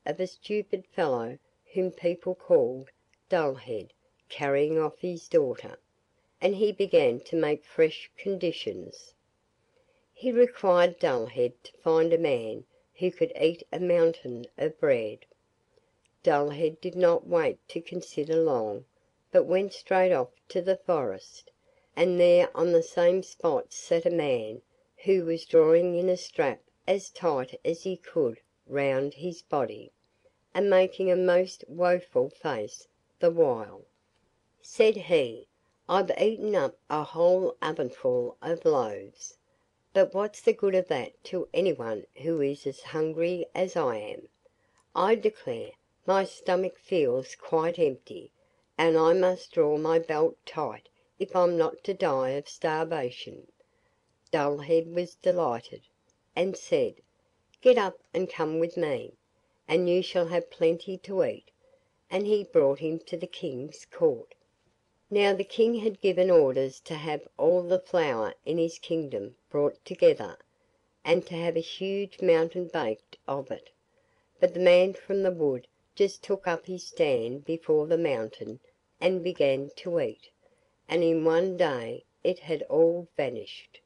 of a stupid fellow whom people called Dullhead carrying off his daughter, and he began to make fresh conditions. He required Dullhead to find a man who could eat a mountain of bread. Dullhead did not wait to consider long, but went straight off to the forest, and there on the same spot sat a man who was drawing in a strap as tight as he could round his body, and making a most woeful face the while. Said he, "I've eaten up a whole ovenful of loaves, but what's the good of that to anyone who is as hungry as I am? I declare, my stomach feels quite empty, and I must draw my belt tight if I'm not to die of starvation." Dullhead was delighted, and said, "Get up and come with me, and you shall have plenty to eat," and he brought him to the King's court. Now the King had given orders to have all the flour in his kingdom brought together, and to have a huge mountain baked of it. But the man from the wood just took up his stand before the mountain and began to eat, and in one day it had all vanished.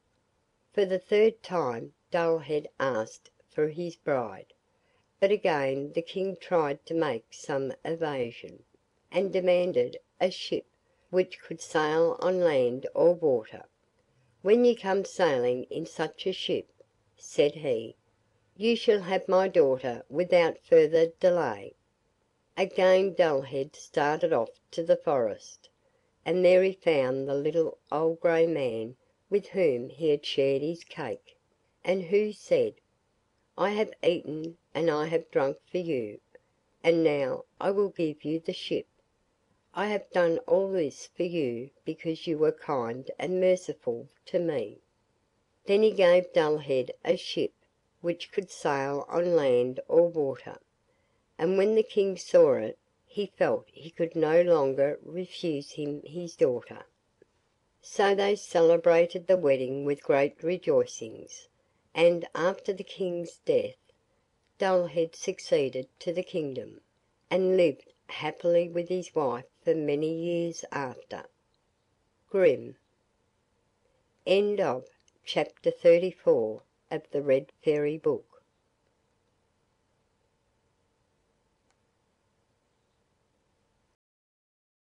For the third time Dullhead asked for his bride, but again the King tried to make some evasion, and demanded a ship which could sail on land or water. "When you come sailing in such a ship," said he, "you shall have my daughter without further delay." Again Dullhead started off to the forest, and there he found the little old grey man with whom he had shared his cake, and who said, "I have eaten and I have drunk for you, and now I will give you the ship. I have done all this for you because you were kind and merciful to me." Then he gave Dullhead a ship which could sail on land or water, and when the King saw it he felt he could no longer refuse him his daughter. So they celebrated the wedding with great rejoicings, and after the King's death Dullhead succeeded to the kingdom, and lived happily with his wife for many years after. Grimm. End of Chapter 34 of the Red Fairy Book.